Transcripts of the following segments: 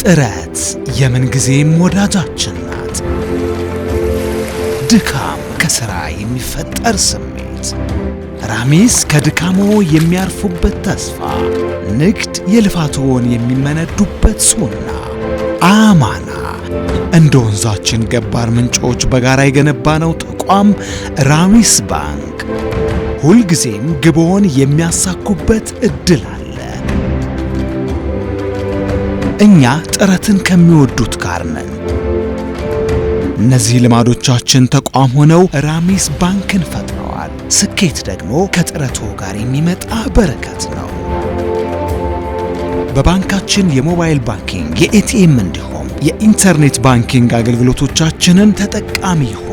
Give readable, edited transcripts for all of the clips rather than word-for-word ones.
ጥረት የምን ጊዜም ወዳጃችን ናት። ድካም ከሥራ የሚፈጠር ስሜት፣ ራሚስ ከድካሞ የሚያርፉበት ተስፋ፣ ንግድ የልፋቶን የሚመነዱበት ሱና፣ አማና እንደ ወንዛችን ገባር ምንጮች በጋራ የገነባነው ተቋም ራሚስ ባንክ ሁልጊዜም ግቦን የሚያሳኩበት እድል አለ። እኛ ጥረትን ከሚወዱት ጋር ነን። እነዚህ ልማዶቻችን ተቋም ሆነው ራሚስ ባንክን ፈጥረዋል። ስኬት ደግሞ ከጥረቱ ጋር የሚመጣ በረከት ነው። በባንካችን የሞባይል ባንኪንግ፣ የኤቲኤም እንዲሁም የኢንተርኔት ባንኪንግ አገልግሎቶቻችንን ተጠቃሚ ይሁኑ።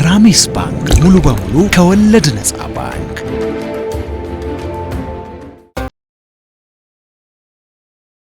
ራሚስ ባንክ ሙሉ በሙሉ ከወለድ ነፃ ባንክ።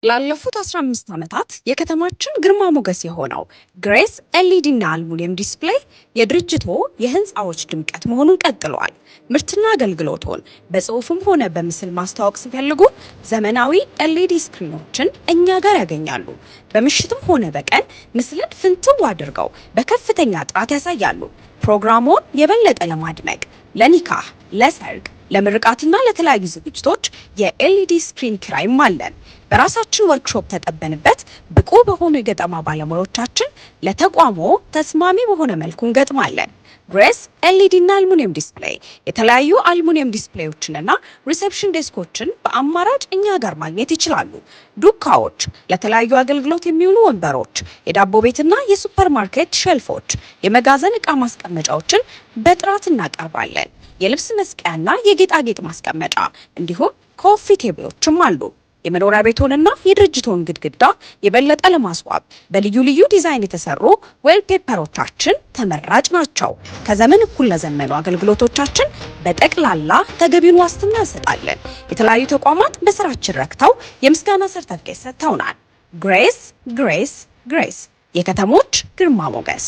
ላለፉት 15 ዓመታት የከተማችን ግርማ ሞገስ የሆነው ግሬስ ኤልኢዲ እና አልሙኒየም ዲስፕሌይ የድርጅቱ የህንፃዎች ድምቀት መሆኑን ቀጥሏል። ምርትና አገልግሎቶን በጽሁፍም ሆነ በምስል ማስተዋወቅ ሲፈልጉ ዘመናዊ ኤልኢዲ ስክሪኖችን እኛ ጋር ያገኛሉ። በምሽትም ሆነ በቀን ምስልን ፍንትው አድርገው በከፍተኛ ጥራት ያሳያሉ። ፕሮግራሙን የበለጠ ለማድመቅ ለኒካህ፣ ለሰርግ፣ ለምርቃትና ለተለያዩ ዝግጅቶች የኤልኢዲ ስክሪን ኪራይም አለን። በራሳችን ወርክሾፕ ተጠበንበት ብቁ በሆኑ የገጠማ ባለሙያዎቻችን ለተቋሞ ተስማሚ በሆነ መልኩ እንገጥማለን። ግሬስ ኤልኢዲ እና አልሙኒየም ዲስፕሌይ የተለያዩ አልሙኒየም ዲስፕሌዮችንና ሪሴፕሽን ዴስኮችን በአማራጭ እኛ ጋር ማግኘት ይችላሉ። ዱካዎች፣ ለተለያዩ አገልግሎት የሚውሉ ወንበሮች፣ የዳቦ ቤትና የሱፐርማርኬት ሼልፎች፣ የመጋዘን ዕቃ ማስቀመጫዎችን በጥራት እናቀርባለን። የልብስ መስቀያና የጌጣጌጥ ማስቀመጫ እንዲሁም ኮፊ ቴብሎችም አሉ። የመኖሪያ ቤቶንና የድርጅቶን ግድግዳ የበለጠ ለማስዋብ በልዩ ልዩ ዲዛይን የተሰሩ ዌልፔፐሮቻችን ተመራጭ ናቸው። ከዘመን እኩል ለዘመኑ አገልግሎቶቻችን በጠቅላላ ተገቢውን ዋስትና እንሰጣለን። የተለያዩ ተቋማት በስራችን ረክተው የምስጋና ሰርተፍኬት ሰጥተውናል። ግሬስ ግሬስ ግሬስ የከተሞች ግርማ ሞገስ።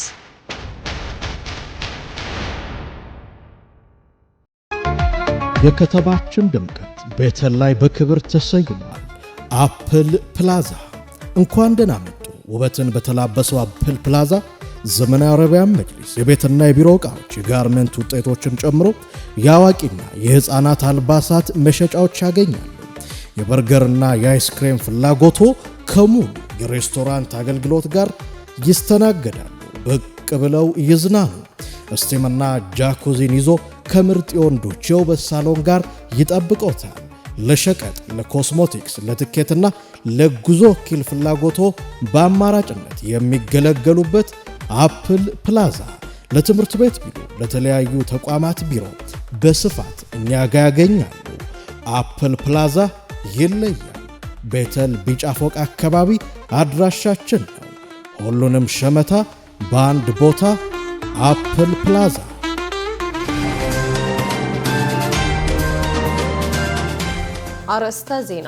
የከተማችን ድምቀት ቤተል ላይ በክብር ተሰይሟል። አፕል ፕላዛ እንኳን ደህና መጡ። ውበትን በተላበሰው አፕል ፕላዛ ዘመናዊ አረቢያን መጅሊስ፣ የቤትና የቢሮ ዕቃዎች፣ የጋርመንት ውጤቶችን ጨምሮ የአዋቂና የሕፃናት አልባሳት መሸጫዎች ያገኛሉ። የበርገርና የአይስክሬም ፍላጎቶ ከሙሉ የሬስቶራንት አገልግሎት ጋር ይስተናገዳሉ። ብቅ ብለው ይዝናኑ። እስቲምና ጃኩዚን ይዞ ከምርጥ የወንዶች የውበት ሳሎን ጋር ይጠብቆታል። ለሸቀጥ፣ ለኮስሞቲክስ፣ ለትኬትና ለጉዞ ወኪል ፍላጎቶ በአማራጭነት የሚገለገሉበት አፕል ፕላዛ ለትምህርት ቤት ቢሮ፣ ለተለያዩ ተቋማት ቢሮ በስፋት እኛ ጋር ያገኛሉ። አፕል ፕላዛ ይለያል። ቤተል ቢጫ ፎቅ አካባቢ አድራሻችን ነው። ሁሉንም ሸመታ በአንድ ቦታ አፕል ፕላዛ። አርዕስተ ዜና።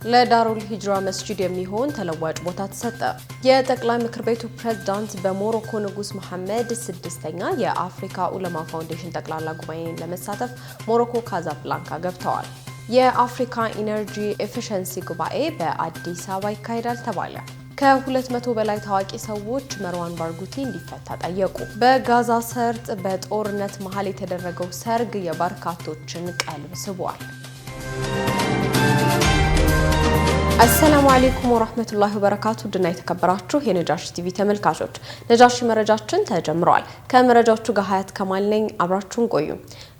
ለዳሩል ሂጅራ መስጂድ የሚሆን ተለዋጭ ቦታ ተሰጠ። የጠቅላይ ምክር ቤቱ ፕሬዝዳንት በሞሮኮ ንጉስ መሐመድ ስድስተኛ የአፍሪካ ኡለማ ፋውንዴሽን ጠቅላላ ጉባኤን ለመሳተፍ ሞሮኮ ካዛብላንካ ገብተዋል። የአፍሪካ ኢነርጂ ኤፊሸንሲ ጉባኤ በአዲስ አበባ ይካሄዳል ተባለ። ከ200 በላይ ታዋቂ ሰዎች መርዋን ባርጉቲ እንዲፈታ ጠየቁ። በጋዛ ሰርጥ በጦርነት መሃል የተደረገው ሰርግ የበርካቶችን ቀልብ ስቧል። አሰላሙ አለይኩም ወራህመቱላሂ ወበረካቱ። ድና የተከበራችሁ የነጃሺ ቲቪ ተመልካቾች ነጃሺ መረጃችን ተጀምሯል። ከመረጃዎቹ ጋር ሀያት ከማል ነኝ። አብራችሁን ቆዩ።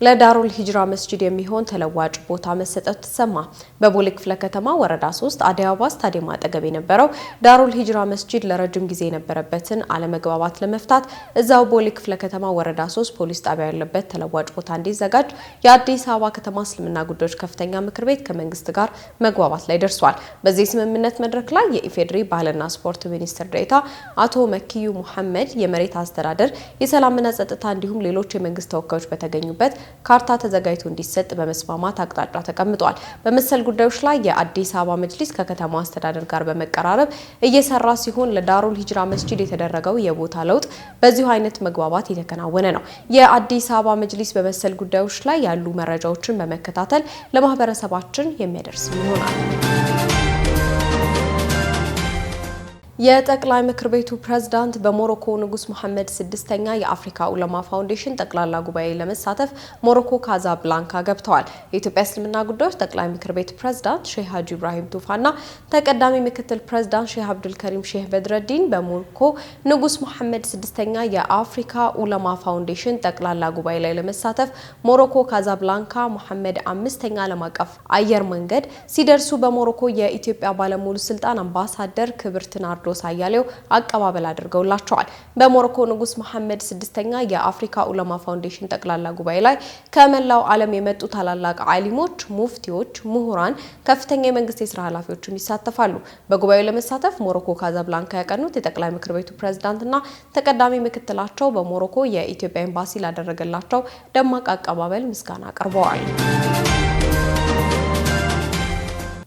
ለዳሩል ሂጅራ መስጂድ የሚሆን ተለዋጭ ቦታ መሰጠቱ ተሰማ። በቦሌ ክፍለ ከተማ ወረዳ 3 አዲስ አበባ ስታዲየም አጠገብ የነበረው ዳሩል ሂጅራ መስጂድ ለረጅም ጊዜ የነበረበትን አለመግባባት ለመፍታት እዛው ቦሌ ክፍለ ከተማ ወረዳ 3 ፖሊስ ጣቢያ ያለበት ተለዋጭ ቦታ እንዲዘጋጅ የአዲስ አበባ ከተማ እስልምና ጉዳዮች ከፍተኛ ምክር ቤት ከመንግስት ጋር መግባባት ላይ ደርሷል። በዚህ ስምምነት መድረክ ላይ የኢፌዴሪ ባህልና ስፖርት ሚኒስትር ዴኤታ አቶ መኪዩ ሙሐመድ፣ የመሬት አስተዳደር፣ የሰላምና ጸጥታ እንዲሁም ሌሎች የመንግስት ተወካዮች በተገኙበት ካርታ ተዘጋጅቶ እንዲሰጥ በመስማማት አቅጣጫ ተቀምጧል። በመሰል ጉዳዮች ላይ የአዲስ አበባ መጅሊስ ከከተማው አስተዳደር ጋር በመቀራረብ እየሰራ ሲሆን ለዳሩል ሂጅራ መስጂድ የተደረገው የቦታ ለውጥ በዚሁ አይነት መግባባት የተከናወነ ነው። የአዲስ አበባ መጅሊስ በመሰል ጉዳዮች ላይ ያሉ መረጃዎችን በመከታተል ለማህበረሰባችን የሚያደርስ ይሆናል። የጠቅላይ ምክር ቤቱ ፕሬዝዳንት በሞሮኮ ንጉስ መሐመድ ስድስተኛ የአፍሪካ ኡለማ ፋውንዴሽን ጠቅላላ ጉባኤ ለመሳተፍ ሞሮኮ ካዛብላንካ ገብተዋል። የኢትዮጵያ እስልምና ጉዳዮች ጠቅላይ ምክር ቤት ፕሬዝዳንት ሼህ ሀጂ ኢብራሂም ቱፋና ተቀዳሚ ምክትል ፕሬዝዳንት ሼህ አብዱል ከሪም ሼህ በድረዲን በሞሮኮ ንጉስ መሐመድ ስድስተኛ የአፍሪካ ኡለማ ፋውንዴሽን ጠቅላላ ጉባኤ ላይ ለመሳተፍ ሞሮኮ ካዛብላንካ መሐመድ አምስተኛ ዓለም አቀፍ አየር መንገድ ሲደርሱ በሞሮኮ የኢትዮጵያ ባለሙሉ ስልጣን አምባሳደር ክብርት ናርዶስ አያሌው አቀባበል አድርገውላቸዋል። በሞሮኮ ንጉስ መሐመድ ስድስተኛ የአፍሪካ ኡለማ ፋውንዴሽን ጠቅላላ ጉባኤ ላይ ከመላው ዓለም የመጡ ታላላቅ ዓሊሞች፣ ሙፍቲዎች፣ ምሁራን፣ ከፍተኛ የመንግስት የስራ ኃላፊዎችም ይሳተፋሉ። በጉባኤው ለመሳተፍ ሞሮኮ ካዛብላንካ ያቀኑት የጠቅላይ ምክር ቤቱ ፕሬዝዳንትና ተቀዳሚ ምክትላቸው በሞሮኮ የኢትዮጵያ ኤምባሲ ላደረገላቸው ደማቅ አቀባበል ምስጋና አቅርበዋል።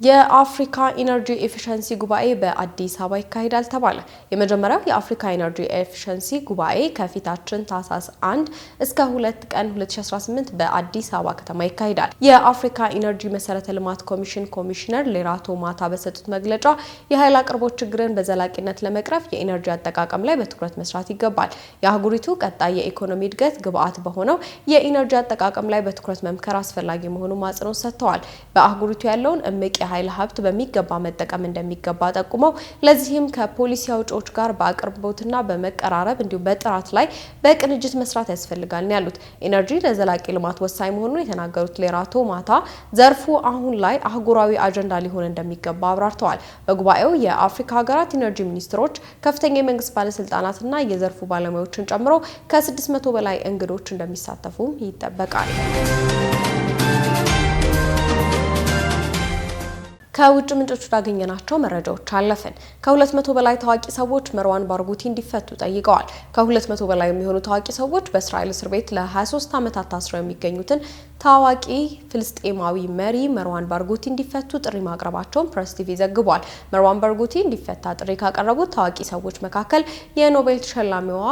የአፍሪካ ኢነርጂ ኤፊሸንሲ ጉባኤ በአዲስ አበባ ይካሄዳል ተባለ። የመጀመሪያው የአፍሪካ ኢነርጂ ኤፊሸንሲ ጉባኤ ከፊታችን ታህሳስ 1 እስከ 2 ቀን 2018 በአዲስ አበባ ከተማ ይካሄዳል። የአፍሪካ ኢነርጂ መሰረተ ልማት ኮሚሽን ኮሚሽነር ሌራቶ ማታ በሰጡት መግለጫ የኃይል አቅርቦት ችግርን በዘላቂነት ለመቅረፍ የኢነርጂ አጠቃቀም ላይ በትኩረት መስራት ይገባል። የአህጉሪቱ ቀጣይ የኢኮኖሚ እድገት ግብዓት በሆነው የኢነርጂ አጠቃቀም ላይ በትኩረት መምከር አስፈላጊ መሆኑን አጽንኦት ሰጥተዋል። በአህጉሪቱ ያለውን እምቅ ኃይል ሀብት በሚገባ መጠቀም እንደሚገባ ጠቁመው ለዚህም ከፖሊሲ አውጪዎች ጋር በአቅርቦትና በመቀራረብ እንዲሁም በጥራት ላይ በቅንጅት መስራት ያስፈልጋል ያሉት ኢነርጂ ለዘላቂ ልማት ወሳኝ መሆኑን የተናገሩት ሌራቶ ማታ ዘርፉ አሁን ላይ አህጉራዊ አጀንዳ ሊሆን እንደሚገባ አብራርተዋል። በጉባኤው የአፍሪካ ሀገራት ኢነርጂ ሚኒስትሮች፣ ከፍተኛ የመንግስት ባለስልጣናትና የዘርፉ ባለሙያዎችን ጨምሮ ከ600 በላይ እንግዶች እንደሚሳተፉም ይጠበቃል። ከውጭ ምንጮች ያገኘናቸው መረጃዎች አለፍን። ከ200 በላይ ታዋቂ ሰዎች መርዋን ባርጉቲ እንዲፈቱ ጠይቀዋል። ከ200 በላይ የሚሆኑ ታዋቂ ሰዎች በእስራኤል እስር ቤት ለ23 ዓመታት ታስረው የሚገኙትን ታዋቂ ፍልስጤማዊ መሪ መርዋን ባርጉቲ እንዲፈቱ ጥሪ ማቅረባቸውን ፕሬስ ቲቪ ዘግቧል። መርዋን ባርጉቲ እንዲፈታ ጥሪ ካቀረቡት ታዋቂ ሰዎች መካከል የኖቤል ተሸላሚዋ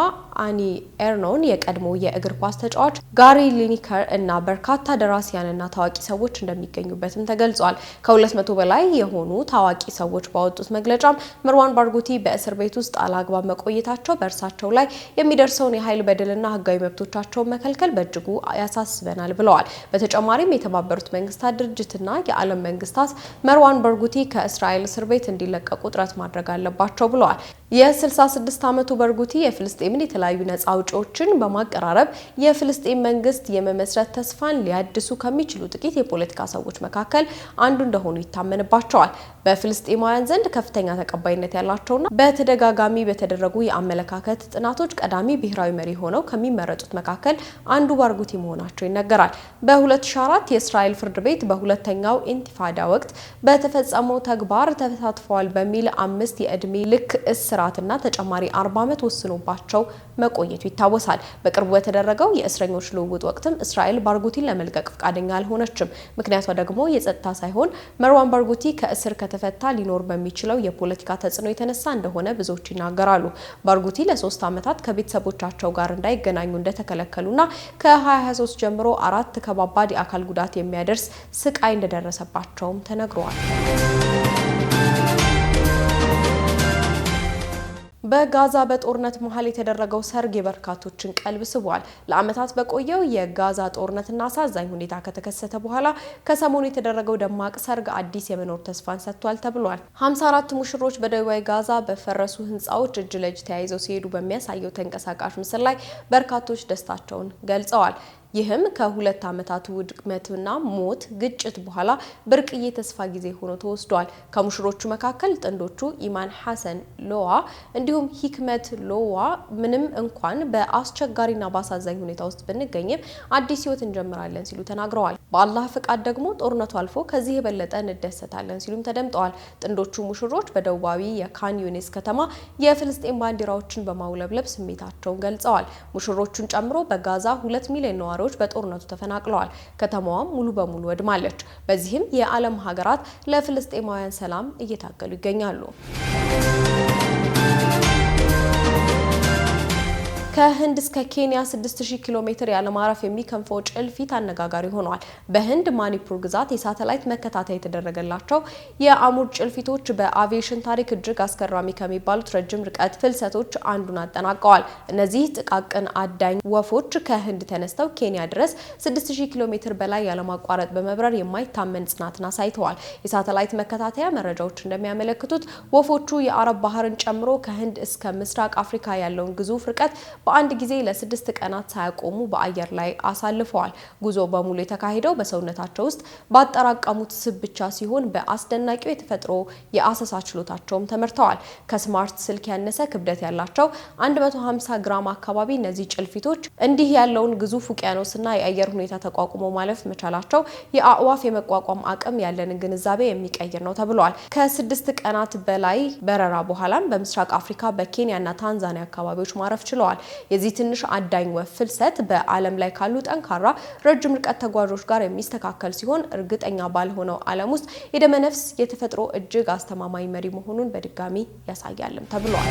አኒ ኤርኖን፣ የቀድሞ የእግር ኳስ ተጫዋች ጋሪ ሊኒከር እና በርካታ ደራሲያንና ታዋቂ ሰዎች እንደሚገኙበትም ተገልጿል። ከ200 በላይ የሆኑ ታዋቂ ሰዎች ባወጡት መግለጫም መርዋን ባርጉቲ በእስር ቤት ውስጥ አላግባብ መቆየታቸው በእርሳቸው ላይ የሚደርሰውን የኃይል በደልና ሕጋዊ መብቶቻቸውን መከልከል በእጅጉ ያሳስበናል ብለዋል። በተጨማሪም የተባበሩት መንግስታት ድርጅትና የዓለም መንግስታት መርዋን ባርጉቲ ከእስራኤል እስር ቤት እንዲለቀቁ ጥረት ማድረግ አለባቸው ብለዋል። የ66 ዓመቱ ባርጉቲ የፍልስጤምን የተለያዩ ነጻ አውጪዎችን በማቀራረብ የፍልስጤም መንግስት የመመስረት ተስፋን ሊያድሱ ከሚችሉ ጥቂት የፖለቲካ ሰዎች መካከል አንዱ እንደሆኑ ይታመንባቸዋል። በፍልስጤማውያን ዘንድ ከፍተኛ ተቀባይነት ያላቸውና በተደጋጋሚ በተደረጉ የአመለካከት ጥናቶች ቀዳሚ ብሔራዊ መሪ ሆነው ከሚመረጡት መካከል አንዱ ባርጉቲ መሆናቸው ይነገራል። በ2004 የእስራኤል ፍርድ ቤት በሁለተኛው ኢንቲፋዳ ወቅት በተፈጸመው ተግባር ተሳትፈዋል በሚል 5 የዕድሜ ልክ እስራትና ተጨማሪ 40 ዓመት ወስኖባቸው መቆየቱ ይታወሳል። በቅርቡ በተደረገው የእስረኞች ልውውጥ ወቅትም እስራኤል ባርጉቲን ለመልቀቅ ፈቃደኛ አልሆነችም። ምክንያቷ ደግሞ የጸጥታ ሳይሆን መርዋን ባርጉቲ ከእስር ከተፈታ ሊኖር በሚችለው የፖለቲካ ተጽዕኖ የተነሳ እንደሆነ ብዙዎች ይናገራሉ። ባርጉቲ ለ3 ዓመታት ከቤተሰቦቻቸው ጋር እንዳይገናኙ እንደተከለከሉና ከ2023 ጀምሮ 4 ከባባድ የአካል ጉዳት የሚያደርስ ስቃይ እንደደረሰባቸውም ተነግሯል። በጋዛ በጦርነት መሀል የተደረገው ሰርግ የበርካቶችን ቀልብ ስቧል። ለዓመታት በቆየው የጋዛ ጦርነትና አሳዛኝ ሁኔታ ከተከሰተ በኋላ ከሰሞኑ የተደረገው ደማቅ ሰርግ አዲስ የመኖር ተስፋን ሰጥቷል ተብሏል። 54 ሙሽሮች በደቡባዊ ጋዛ በፈረሱ ህንፃዎች እጅ ለእጅ ተያይዘው ሲሄዱ በሚያሳየው ተንቀሳቃሽ ምስል ላይ በርካቶች ደስታቸውን ገልጸዋል። ይህም ከ2 ዓመታት ውድመትና ሞት ግጭት በኋላ ብርቅዬ ተስፋ ጊዜ ሆኖ ተወስዷል። ከሙሽሮቹ መካከል ጥንዶቹ ኢማን ሐሰን ሎዋ እንዲሁም ሂክመት ሎዋ ምንም እንኳን በአስቸጋሪና በአሳዛኝ ሁኔታ ውስጥ ብንገኝም አዲስ ህይወት እንጀምራለን ሲሉ ተናግረዋል። በአላህ ፍቃድ ደግሞ ጦርነቱ አልፎ ከዚህ የበለጠ እንደሰታለን ሲሉም ተደምጠዋል። ጥንዶቹ ሙሽሮች በደቡባዊ የካን ዩኒስ ከተማ የፍልስጤም ባንዲራዎችን በማውለብለብ ስሜታቸውን ገልጸዋል። ሙሽሮቹን ጨምሮ በጋዛ 2 ሚሊዮን ነዋሪዎች በጦርነቱ ተፈናቅለዋል። ከተማዋም ሙሉ በሙሉ ወድማለች። በዚህም የዓለም ሀገራት ለፍልስጤማውያን ሰላም እየታገሉ ይገኛሉ። ከህንድ እስከ ኬንያ 6000 ኪሎ ሜትር ያለ ማረፍ የሚከንፈው ጭልፊት አነጋጋሪ ሆኗል። በህንድ ማኒፑር ግዛት የሳተላይት መከታተያ የተደረገላቸው የአሙር ጭልፊቶች በአቪዬሽን ታሪክ እጅግ አስገራሚ ከሚባሉት ረጅም ርቀት ፍልሰቶች አንዱን አጠናቀዋል። እነዚህ ጥቃቅን አዳኝ ወፎች ከህንድ ተነስተው ኬንያ ድረስ 6000 ኪሎ ሜትር በላይ ያለማቋረጥ በመብረር የማይታመን ጽናትን አሳይተዋል። የሳተላይት መከታተያ መረጃዎች እንደሚያመለክቱት ወፎቹ የአረብ ባህርን ጨምሮ ከህንድ እስከ ምስራቅ አፍሪካ ያለውን ግዙፍ ርቀት በአንድ ጊዜ ለ6 ቀናት ሳያቆሙ በአየር ላይ አሳልፈዋል። ጉዞ በሙሉ የተካሄደው በሰውነታቸው ውስጥ ባጠራቀሙት ስብ ብቻ ሲሆን በአስደናቂው የተፈጥሮ የአሰሳ ችሎታቸውም ተመርተዋል። ከስማርት ስልክ ያነሰ ክብደት ያላቸው 150 ግራም አካባቢ እነዚህ ጭልፊቶች እንዲህ ያለውን ግዙፍ ውቅያኖስና የአየር ሁኔታ ተቋቁሞ ማለፍ መቻላቸው የአዕዋፍ የመቋቋም አቅም ያለንን ግንዛቤ የሚቀይር ነው ተብሏል። ከ6 ቀናት በላይ በረራ በኋላም በምስራቅ አፍሪካ በኬንያና ታንዛኒያ አካባቢዎች ማረፍ ችለዋል። የዚህ ትንሽ አዳኝ ወፍ ፍልሰት በዓለም ላይ ካሉ ጠንካራ ረጅም ርቀት ተጓዦች ጋር የሚስተካከል ሲሆን እርግጠኛ ባልሆነው ዓለም ውስጥ የደመነፍስ የተፈጥሮ እጅግ አስተማማኝ መሪ መሆኑን በድጋሚ ያሳያልም ተብሏል።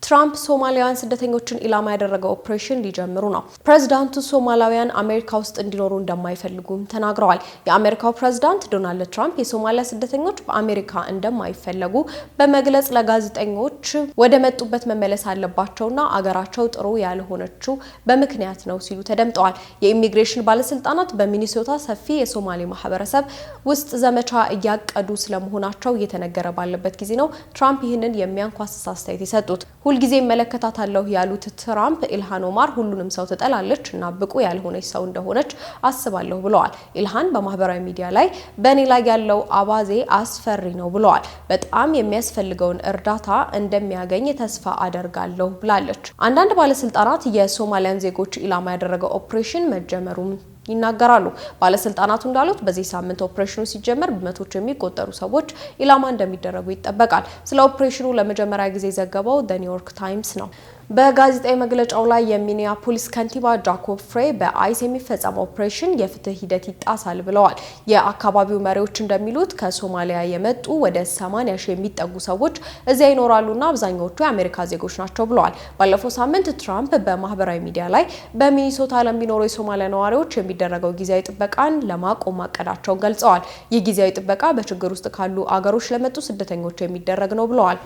ትራምፕ ሶማሊያውያን ስደተኞችን ኢላማ ያደረገ ኦፕሬሽን ሊጀምሩ ነው። ፕሬዝዳንቱ ሶማሊያውያን አሜሪካ ውስጥ እንዲኖሩ እንደማይፈልጉም ተናግረዋል። የአሜሪካው ፕሬዝዳንት ዶናልድ ትራምፕ የሶማሊያ ስደተኞች በአሜሪካ እንደማይፈለጉ በመግለጽ ለጋዜጠኞች ወደ መጡበት መመለስ አለባቸውና አገራቸው ጥሩ ያልሆነችው በምክንያት ነው ሲሉ ተደምጠዋል። የኢሚግሬሽን ባለስልጣናት በሚኒሶታ ሰፊ የሶማሌ ማህበረሰብ ውስጥ ዘመቻ እያቀዱ ስለመሆናቸው እየተነገረ ባለበት ጊዜ ነው ትራምፕ ይህንን የሚያንኳስስ አስተያየት የሰጡት። ሁልጊዜ መለከታታለሁ ያሉት ትራምፕ ኢልሃን ኦማር ሁሉንም ሰው ትጠላለች እና ብቁ ያልሆነች ሰው እንደሆነች አስባለሁ ብለዋል። ኢልሃን በማህበራዊ ሚዲያ ላይ በእኔ ላይ ያለው አባዜ አስፈሪ ነው ብለዋል። በጣም የሚያስፈልገውን እርዳታ እንደሚያገኝ ተስፋ አደርጋለሁ ብላለች። አንዳንድ ባለስልጣናት የሶማሊያን ዜጎች ኢላማ ያደረገ ኦፕሬሽን መጀመሩም ይናገራሉ። ባለስልጣናቱ እንዳሉት በዚህ ሳምንት ኦፕሬሽኑ ሲጀመር በመቶዎች የሚቆጠሩ ሰዎች ኢላማ እንደሚደረጉ ይጠበቃል። ስለ ኦፕሬሽኑ ለመጀመሪያ ጊዜ ዘገበው ዘ ኒውዮርክ ታይምስ ነው። በጋዜጣዊ መግለጫው ላይ የሚኒያፖሊስ ከንቲባ ጃኮብ ፍሬ በአይስ የሚፈጸመው ኦፕሬሽን የፍትህ ሂደት ይጣሳል ብለዋል። የአካባቢው መሪዎች እንደሚሉት ከሶማሊያ የመጡ ወደ 80 ሺህ የሚጠጉ ሰዎች እዚያ ይኖራሉና አብዛኛዎቹ የአሜሪካ ዜጎች ናቸው ብለዋል። ባለፈው ሳምንት ትራምፕ በማህበራዊ ሚዲያ ላይ በሚኒሶታ ለሚኖሩ የሶማሊያ ነዋሪዎች የሚደረገው ጊዜያዊ ጥበቃን ለማቆም ማቀዳቸውን ገልጸዋል። ይህ ጊዜያዊ ጥበቃ በችግር ውስጥ ካሉ አገሮች ለመጡ ስደተኞች የሚደረግ ነው ብለዋል።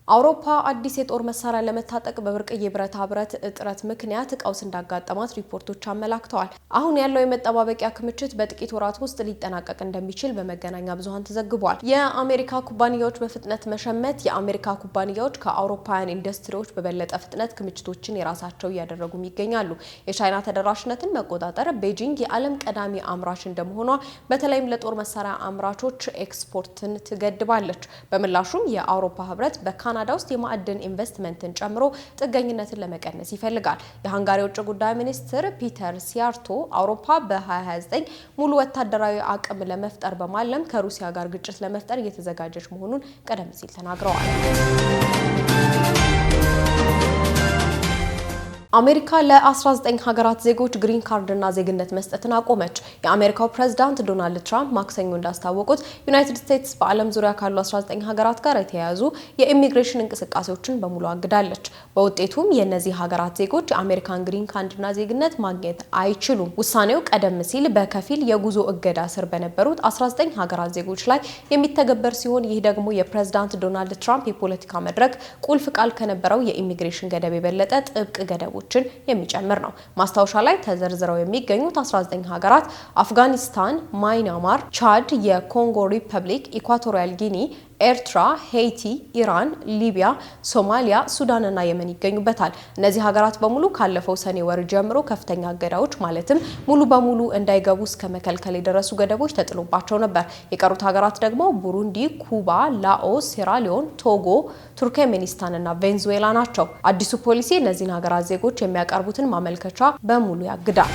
አውሮፓ አዲስ የጦር መሳሪያ ለመታጠቅ በብርቅዬ ብረታ ብረት እጥረት ምክንያት ቀውስ እንዳጋጠማት ሪፖርቶች አመላክተዋል። አሁን ያለው የመጠባበቂያ ክምችት በጥቂት ወራት ውስጥ ሊጠናቀቅ እንደሚችል በመገናኛ ብዙሃን ተዘግቧል። የአሜሪካ ኩባንያዎች በፍጥነት መሸመት የአሜሪካ ኩባንያዎች ከአውሮፓውያን ኢንዱስትሪዎች በበለጠ ፍጥነት ክምችቶችን የራሳቸው እያደረጉም ይገኛሉ። የቻይና ተደራሽነትን መቆጣጠር ቤጂንግ የዓለም ቀዳሚ አምራች እንደመሆኗ በተለይም ለጦር መሳሪያ አምራቾች ኤክስፖርትን ትገድባለች። በምላሹም የአውሮፓ ህብረት ካናዳ ውስጥ የማዕድን ኢንቨስትመንትን ጨምሮ ጥገኝነትን ለመቀነስ ይፈልጋል። የሃንጋሪ የውጭ ጉዳይ ሚኒስትር ፒተር ሲያርቶ አውሮፓ በ2029 ሙሉ ወታደራዊ አቅም ለመፍጠር በማለም ከሩሲያ ጋር ግጭት ለመፍጠር እየተዘጋጀች መሆኑን ቀደም ሲል ተናግረዋል። አሜሪካ ለ19 ሀገራት ዜጎች ግሪን ካርድና ዜግነት መስጠትን አቆመች። የአሜሪካው ፕሬዝዳንት ዶናልድ ትራምፕ ማክሰኞ እንዳስታወቁት ዩናይትድ ስቴትስ በዓለም ዙሪያ ካሉ 19 ሀገራት ጋር የተያያዙ የኢሚግሬሽን እንቅስቃሴዎችን በሙሉ አግዳለች። በውጤቱም የእነዚህ ሀገራት ዜጎች የአሜሪካን ግሪን ካርድና ዜግነት ማግኘት አይችሉም። ውሳኔው ቀደም ሲል በከፊል የጉዞ እገዳ ስር በነበሩት 19 ሀገራት ዜጎች ላይ የሚተገበር ሲሆን ይህ ደግሞ የፕሬዝዳንት ዶናልድ ትራምፕ የፖለቲካ መድረክ ቁልፍ ቃል ከነበረው የኢሚግሬሽን ገደብ የበለጠ ጥብቅ ገደቦች የሚጨምር ነው። ማስታወሻ ላይ ተዘርዝረው የሚገኙት 19 ሀገራት አፍጋኒስታን፣ ማይናማር፣ ቻድ፣ የኮንጎ ሪፐብሊክ፣ ኢኳቶሪያል ጊኒ፣ ኤርትራ፣ ሄይቲ፣ ኢራን፣ ሊቢያ፣ ሶማሊያ፣ ሱዳንና የመን ይገኙበታል። እነዚህ ሀገራት በሙሉ ካለፈው ሰኔ ወር ጀምሮ ከፍተኛ እገዳዎች ማለትም ሙሉ በሙሉ እንዳይገቡ እስከ መከልከል የደረሱ ገደቦች ተጥሎባቸው ነበር። የቀሩት ሀገራት ደግሞ ቡሩንዲ፣ ኩባ፣ ላኦስ፣ ሴራሊዮን፣ ቶጎ፣ ቱርክሜኒስታንና ቬንዙዌላ ናቸው። አዲሱ ፖሊሲ እነዚህን ሀገራት ዜጎች የሚያቀርቡትን ማመልከቻ በሙሉ ያግዳል።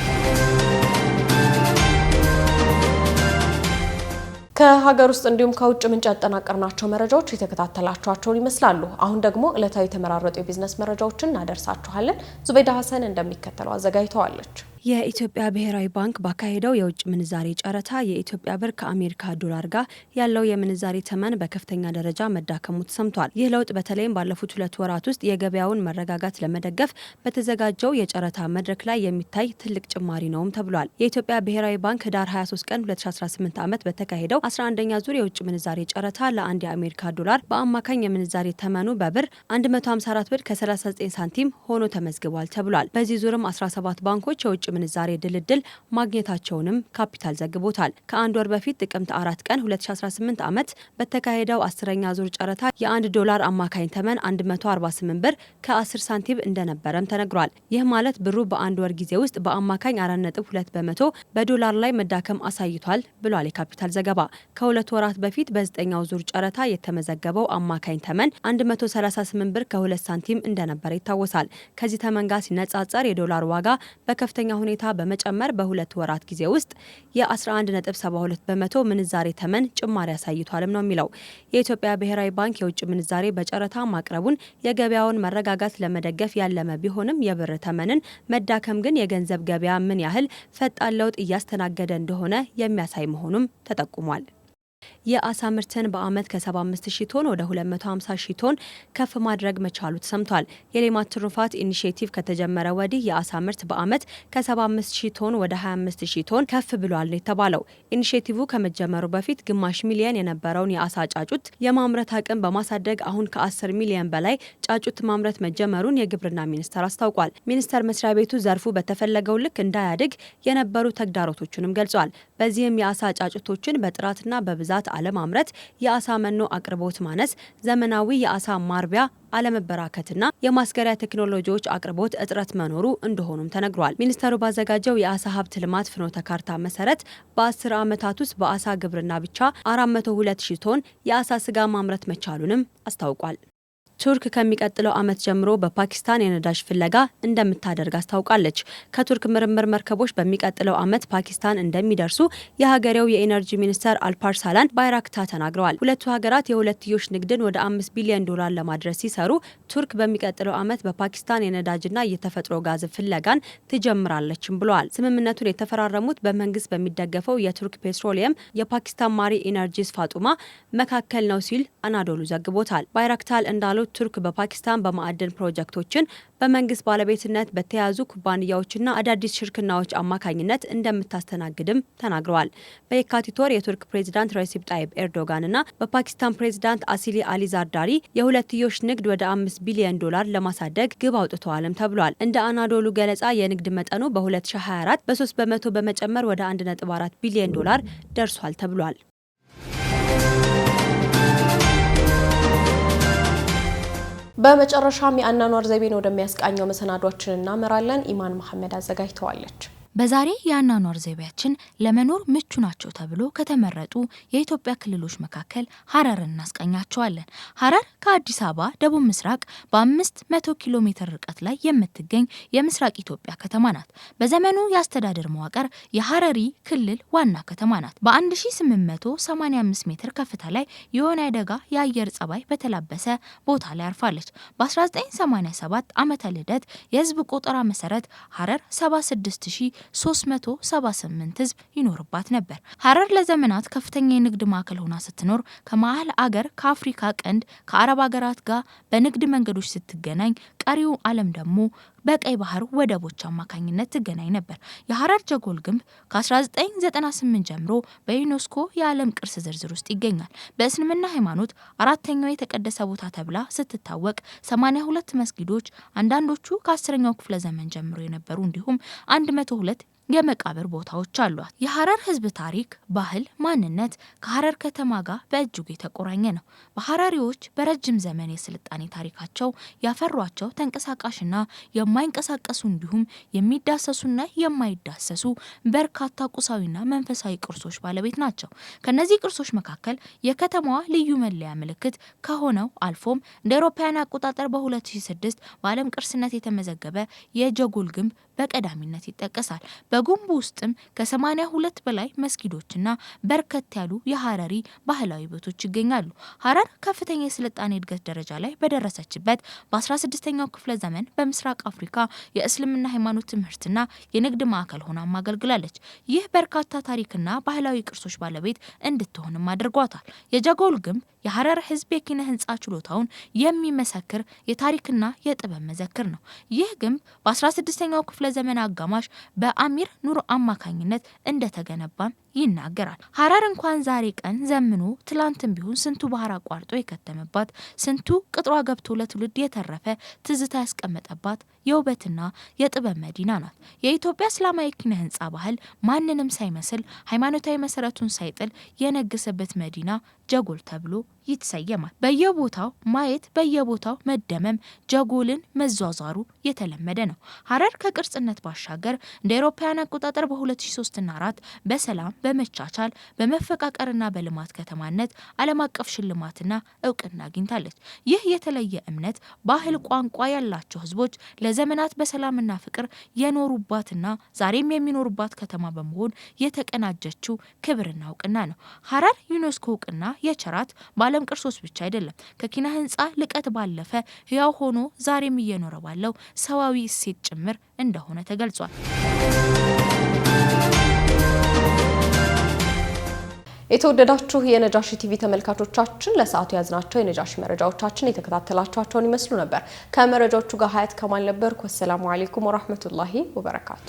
ከሀገር ውስጥ እንዲሁም ከውጭ ምንጭ ያጠናቀርናቸው መረጃዎች የተከታተላችኋቸውን ይመስላሉ። አሁን ደግሞ ዕለታዊ የተመራረጡ የቢዝነስ መረጃዎችን እናደርሳችኋለን። ዙቤዳ ሀሰን እንደሚከተለው አዘጋጅተዋለች። የኢትዮጵያ ብሔራዊ ባንክ ባካሄደው የውጭ ምንዛሬ ጨረታ የኢትዮጵያ ብር ከአሜሪካ ዶላር ጋር ያለው የምንዛሬ ተመን በከፍተኛ ደረጃ መዳከሙ ተሰምቷል። ይህ ለውጥ በተለይም ባለፉት 2 ወራት ውስጥ የገበያውን መረጋጋት ለመደገፍ በተዘጋጀው የጨረታ መድረክ ላይ የሚታይ ትልቅ ጭማሪ ነውም ተብሏል። የኢትዮጵያ ብሔራዊ ባንክ ህዳር 23 ቀን 2018 ዓመት በተካሄደው 11ኛ ዙር የውጭ ምንዛሬ ጨረታ ለአንድ የአሜሪካ ዶላር በአማካኝ የምንዛሬ ተመኑ በብር 154 ብር ከ39 ሳንቲም ሆኖ ተመዝግቧል ተብሏል። በዚህ ዙርም 17 ባንኮች የውጭ ምንዛሬ ድልድል ማግኘታቸውንም ካፒታል ዘግቦታል። ከአንድ ወር በፊት ጥቅምት 4 ቀን 2018 ዓመት በተካሄደው 10ኛ ዙር ጨረታ የ1 ዶላር አማካኝ ተመን 148 ብር ከ10 ሳንቲም እንደነበረም ተነግሯል። ይህ ማለት ብሩ በአንድ ወር ጊዜ ውስጥ በአማካኝ 4.2 በመቶ በዶላር ላይ መዳከም አሳይቷል ብሏል የካፒታል ዘገባ። ከ2 ወራት በፊት በ9ኛው ዙር ጨረታ የተመዘገበው አማካኝ ተመን 138 ብር ከ2 ሳንቲም እንደነበረ ይታወሳል። ከዚህ ተመን ጋር ሲነጻጸር የዶላር ዋጋ በከፍተኛ ሁኔታ በመጨመር በ2 ወራት ጊዜ ውስጥ የ11.72 በመቶ ምንዛሬ ተመን ጭማሪ አሳይቷልም ነው የሚለው። የኢትዮጵያ ብሔራዊ ባንክ የውጭ ምንዛሬ በጨረታ ማቅረቡን የገበያውን መረጋጋት ለመደገፍ ያለመ ቢሆንም የብር ተመንን መዳከም ግን የገንዘብ ገበያ ምን ያህል ፈጣን ለውጥ እያስተናገደ እንደሆነ የሚያሳይ መሆኑም ተጠቁሟል። የአሳ ምርትን በአመት ከ75,000 ቶን ወደ 250,000 ቶን ከፍ ማድረግ መቻሉ ተሰምቷል። የሌማት ትሩፋት ኢኒሼቲቭ ከተጀመረ ወዲህ የአሳ ምርት በአመት ከ75,000 ቶን ወደ 25,000 ቶን ከፍ ብሏል የተባለው ኢኒሼቲቭ ከመጀመሩ በፊት ግማሽ ሚሊዮን የነበረውን የአሳ ጫጩት የማምረት አቅም በማሳደግ አሁን ከ10 ሚሊዮን በላይ ጫጩት ማምረት መጀመሩን የግብርና ሚኒስቴር አስታውቋል። ሚኒስቴር መስሪያ ቤቱ ዘርፉ በተፈለገው ልክ እንዳያድግ የነበሩ ተግዳሮቶችንም ገልጿል። በዚህም የአሳ ጫጩቶችን በጥራትና በብዛት አለማምረት፣ የአሳ መኖ አቅርቦት ማነስ፣ ዘመናዊ የአሳ ማርቢያ አለመበራከትና የማስገሪያ ቴክኖሎጂዎች አቅርቦት እጥረት መኖሩ እንደሆኑም ተነግሯል። ሚኒስተሩ ባዘጋጀው የአሳ ሀብት ልማት ፍኖተ ካርታ መሰረት በ10 ዓመታት ውስጥ በአሳ ግብርና ብቻ 402,000 ቶን የአሳ ስጋ ማምረት መቻሉንም አስታውቋል። ቱርክ ከሚቀጥለው ዓመት ጀምሮ በፓኪስታን የነዳጅ ፍለጋ እንደምታደርግ አስታውቃለች። ከቱርክ ምርምር መርከቦች በሚቀጥለው ዓመት ፓኪስታን እንደሚደርሱ የሀገሬው የኢነርጂ ሚኒስተር አልፓርሳላን ባይራክታ ተናግረዋል። ሁለቱ ሀገራት የሁለትዮሽ ንግድን ወደ 5 ቢሊዮን ዶላር ለማድረስ ሲሰሩ ቱርክ በሚቀጥለው ዓመት በፓኪስታን የነዳጅና የተፈጥሮ ጋዝ ፍለጋን ትጀምራለችም ብለዋል። ስምምነቱን የተፈራረሙት በመንግስት በሚደገፈው የቱርክ ፔትሮሊየም የፓኪስታን ማሪ ኢነርጂስ ፋጡማ መካከል ነው ሲል አናዶሉ ዘግቦታል። ባይራክታል እንዳሉት ቱርክ በፓኪስታን በማዕድን ፕሮጀክቶችን በመንግስት ባለቤትነት በተያዙ ኩባንያዎችና አዳዲስ ሽርክናዎች አማካኝነት እንደምታስተናግድም ተናግረዋል። በየካቲት ወር የቱርክ ፕሬዚዳንት ረሲፕ ጣይብ ኤርዶጋንና በፓኪስታን ፕሬዚዳንት አሲሊ አሊ ዛርዳሪ የሁለትዮሽ ንግድ ወደ 5 ቢሊዮን ዶላር ለማሳደግ ግብ አውጥተዋልም ተብሏል። እንደ አናዶሉ ገለጻ የንግድ መጠኑ በ2024 በ3 በመቶ በመጨመር ወደ 1.4 ቢሊዮን ዶላር ደርሷል ተብሏል። በመጨረሻም የአኗኗር ዘይቤን ወደሚያስቃኘው መሰናዷችን እናመራለን። ኢማን መሐመድ አዘጋጅተዋለች። በዛሬ የአኗኗር ዘይቤያችን ለመኖር ምቹ ናቸው ተብሎ ከተመረጡ የኢትዮጵያ ክልሎች መካከል ሀረርን እናስቃኛቸዋለን። ሀረር ከአዲስ አበባ ደቡብ ምስራቅ በ500 ኪሎ ሜትር ርቀት ላይ የምትገኝ የምስራቅ ኢትዮጵያ ከተማ ናት። በዘመኑ የአስተዳደር መዋቅር የሀረሪ ክልል ዋና ከተማ ናት። በ1885 ሜትር ከፍታ ላይ የሆነ አደጋ የአየር ጸባይ በተላበሰ ቦታ ላይ አርፋለች። በ1987 ዓመተ ልደት የህዝብ ቆጠራ መሰረት ሀረር 76378 ህዝብ ይኖርባት ነበር። ሀረር ለዘመናት ከፍተኛ የንግድ ማዕከል ሆና ስትኖር ከመሀል አገር ከአፍሪካ ቀንድ ከአረብ ሀገራት ጋር በንግድ መንገዶች ስትገናኝ፣ ቀሪው ዓለም ደግሞ በቀይ ባህር ወደቦች አማካኝነት ትገናኝ ነበር። የሀረር ጀጎል ግንብ ከ1998 ጀምሮ በዩኔስኮ የዓለም ቅርስ ዝርዝር ውስጥ ይገኛል። በእስልምና ሃይማኖት አራተኛው የተቀደሰ ቦታ ተብላ ስትታወቅ 82 መስጊዶች፣ አንዳንዶቹ ከ10ኛው ክፍለ ዘመን ጀምሮ የነበሩ እንዲሁም 102 የመቃብር ቦታዎች አሏት። የሐረር ህዝብ ታሪክ፣ ባህል፣ ማንነት ከሐረር ከተማ ጋር በእጅጉ የተቆራኘ ነው። በሐረሪዎች በረጅም ዘመን የስልጣኔ ታሪካቸው ያፈሯቸው ተንቀሳቃሽና የማይንቀሳቀሱ እንዲሁም የሚዳሰሱና የማይዳሰሱ በርካታ ቁሳዊና መንፈሳዊ ቅርሶች ባለቤት ናቸው። ከነዚህ ቅርሶች መካከል የከተማዋ ልዩ መለያ ምልክት ከሆነው አልፎም እንደ አውሮፓውያን አቆጣጠር በ2006 በዓለም ቅርስነት የተመዘገበ የጀጎል ግንብ በቀዳሚነት ይጠቀሳል። በግንቡ ውስጥም ከ82 በላይ መስጊዶችና በርከት ያሉ የሐረሪ ባህላዊ ቤቶች ይገኛሉ። ሐረር ከፍተኛ የስልጣኔ እድገት ደረጃ ላይ በደረሰችበት በ16ኛው ክፍለ ዘመን በምስራቅ አፍሪካ የእስልምና ሃይማኖት ትምህርትና የንግድ ማዕከል ሆናም አገልግላለች። ይህ በርካታ ታሪክና ባህላዊ ቅርሶች ባለቤት እንድትሆንም አድርጓታል። የጀጎል ግንብ የሐረር ህዝብ የኪነ ህንጻ ችሎታውን የሚመሰክር የታሪክና የጥበብ መዘክር ነው። ይህ ግንብ በ16ኛው ክፍለ ዘመን አጋማሽ በአሚር ኑር አማካኝነት እንደተገነባም ይናገራል። ሐረር እንኳን ዛሬ ቀን ዘምኖ ትላንትም ቢሆን ስንቱ ባህር አቋርጦ የከተመባት፣ ስንቱ ቅጥሯ ገብቶ ለትውልድ የተረፈ ትዝታ ያስቀመጠባት የውበትና የጥበብ መዲና ናት። የኢትዮጵያ እስላማዊ ኪነ ህንጻ ባህል ማንንም ሳይመስል ሃይማኖታዊ መሰረቱን ሳይጥል የነገሰበት መዲና ጀጎል ተብሎ ይተሰየማል። በየቦታው ማየት፣ በየቦታው መደመም፣ ጀጎልን መዟዟሩ የተለመደ ነው። ሐረር ከቅርጽነት ባሻገር እንደ አውሮፓውያን አቆጣጠር በ2003 እና 4 በሰላም በመቻቻል በመፈቃቀርና በልማት ከተማነት ዓለም አቀፍ ሽልማትና እውቅና አግኝታለች። ይህ የተለየ እምነት፣ ባህል፣ ቋንቋ ያላቸው ህዝቦች ለዘመናት በሰላምና ፍቅር የኖሩባትና ዛሬም የሚኖሩባት ከተማ በመሆን የተቀናጀችው ክብርና እውቅና ነው። ሐረር ዩኔስኮ እውቅና የቸራት በዓለም ቅርሶች ብቻ አይደለም፣ ከኪነ ህንጻ ልቀት ባለፈ ህያው ሆኖ ዛሬም እየኖረ ባለው ሰዋዊ እሴት ጭምር እንደሆነ ተገልጿል። የተወደዳችሁ የነጃሺ ቲቪ ተመልካቾቻችን ለሰዓቱ ያዝናቸው የነጃሺ መረጃዎቻችን የተከታተላችኋቸውን ይመስሉ ነበር። ከመረጃዎቹ ጋር ሀያት ከማል ነበርኩ። ወሰላሙ አለይኩም ወራህመቱላሂ ወበረካቱ።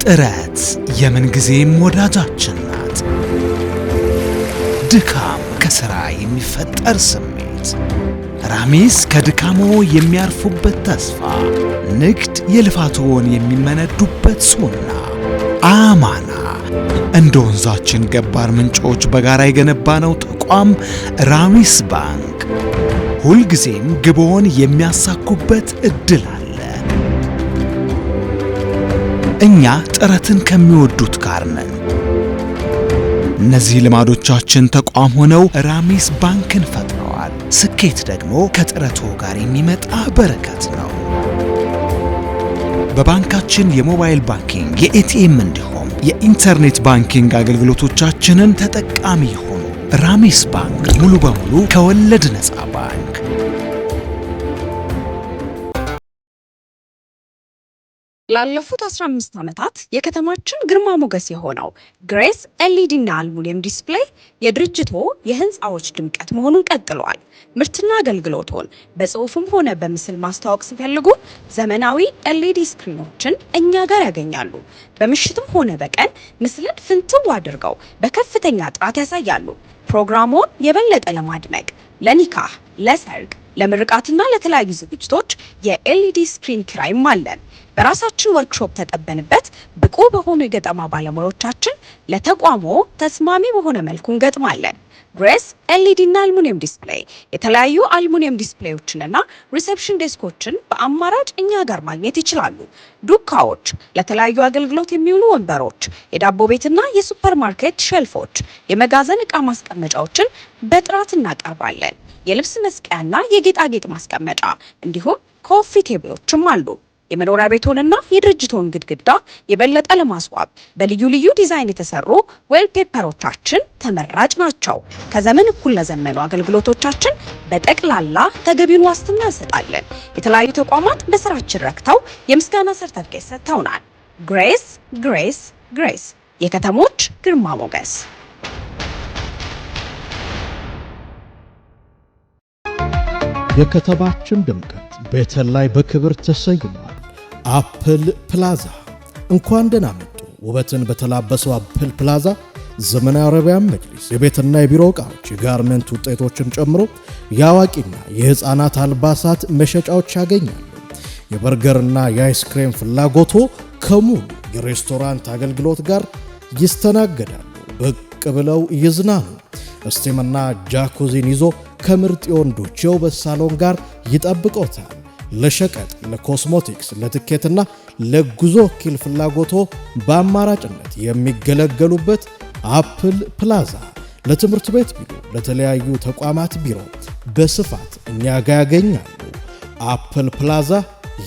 ጥረት የምንጊዜም ወዳጃችን ናት። ድካም ከሥራ የሚፈጠር ስሜት፣ ራሚስ ከድካሞ የሚያርፉበት ተስፋ፣ ንግድ የልፋቶን የሚመነዱበት ሱና፣ አማና እንደ ወንዛችን ገባር ምንጮች በጋራ የገነባነው ተቋም ራሚስ ባንክ ሁልጊዜም ግቦን የሚያሳኩበት እድል አለ። እኛ ጥረትን ከሚወዱት ጋር ነን። እነዚህ ልማዶቻችን ተቋም ሆነው ራሚስ ባንክን ፈጥረዋል። ስኬት ደግሞ ከጥረቱ ጋር የሚመጣ በረከት ነው። በባንካችን የሞባይል ባንኪንግ፣ የኤቲኤም እንዲሁም የኢንተርኔት ባንኪንግ አገልግሎቶቻችንን ተጠቃሚ ይሁኑ። ራሚስ ባንክ ሙሉ በሙሉ ከወለድ ነፃ ባንክ። ላለፉት 15 ዓመታት የከተማችን ግርማ ሞገስ የሆነው ግሬስ ኤልኢዲ እና አልሙኒየም ዲስፕሌይ የድርጅቶ የህንፃዎች ድምቀት መሆኑን ቀጥሏል። ምርትና አገልግሎቶን በጽሁፍም ሆነ በምስል ማስተዋወቅ ሲፈልጉ ዘመናዊ ኤልኢዲ ስክሪኖችን እኛ ጋር ያገኛሉ። በምሽትም ሆነ በቀን ምስልን ፍንትው አድርገው በከፍተኛ ጥራት ያሳያሉ። ፕሮግራሙን የበለጠ ለማድመቅ ለኒካህ፣ ለሰርግ፣ ለምርቃትና ለተለያዩ ዝግጅቶች የኤልኢዲ ስክሪን ኪራይም አለን። በራሳችን ወርክሾፕ ተጠበንበት ብቁ በሆኑ የገጠማ ባለሙያዎቻችን ለተቋሞ ተስማሚ በሆነ መልኩ እንገጥማለን። ግሬስ ኤልኢዲ እና አልሙኒየም ዲስፕሌይ የተለያዩ አልሙኒየም ዲስፕሌዮችንና ሪሴፕሽን ዴስኮችን በአማራጭ እኛ ጋር ማግኘት ይችላሉ። ዱካዎች፣ ለተለያዩ አገልግሎት የሚውሉ ወንበሮች፣ የዳቦ ቤትና የሱፐርማርኬት ሼልፎች፣ የመጋዘን ዕቃ ማስቀመጫዎችን በጥራት እናቀርባለን። የልብስ መስቀያና የጌጣጌጥ ማስቀመጫ እንዲሁም ኮፊ ቴብሎችም አሉ። የመኖሪያ ቤቶንና የድርጅቶን ግድግዳ የበለጠ ለማስዋብ በልዩ ልዩ ዲዛይን የተሰሩ ዌልፔፐሮቻችን ተመራጭ ናቸው። ከዘመን እኩል ለዘመኑ አገልግሎቶቻችን በጠቅላላ ተገቢውን ዋስትና እንሰጣለን። የተለያዩ ተቋማት በስራችን ረክተው የምስጋና ሰርተፍኬት ሰጥተውናል። ግሬስ ግሬስ ግሬስ የከተሞች ግርማ ሞገስ። የከተማችን ድምቀት ቤተል ላይ በክብር ተሰይሟል። አፕል ፕላዛ እንኳን ደህና መጡ። ውበትን በተላበሰው አፕል ፕላዛ ዘመናዊ አረቢያን መጅሊስ የቤትና የቢሮ ዕቃዎች፣ የጋርመንት ውጤቶችን ጨምሮ የአዋቂና የህፃናት አልባሳት መሸጫዎች ያገኛሉ። የበርገርና የአይስክሬም ፍላጎቶ ከሙሉ የሬስቶራንት አገልግሎት ጋር ይስተናገዳሉ። ብቅ ብለው ይዝናኑ። ስቲምና ጃኩዚን ይዞ ከምርጥ የወንዶች የውበት ሳሎን ጋር ይጠብቆታል። ለሸቀጥ፣ ለኮስሞቲክስ፣ ለትኬትና ለጉዞ ወኪል ፍላጎቶ በአማራጭነት የሚገለገሉበት አፕል ፕላዛ ለትምህርት ቤት ቢሮ፣ ለተለያዩ ተቋማት ቢሮ በስፋት እኛ ጋር ያገኛሉ። አፕል ፕላዛ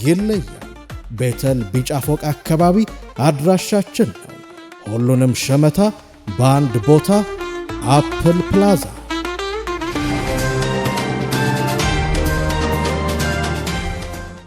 ይለያል። ቤተል ቢጫ ፎቅ አካባቢ አድራሻችን ነው። ሁሉንም ሸመታ በአንድ ቦታ አፕል ፕላዛ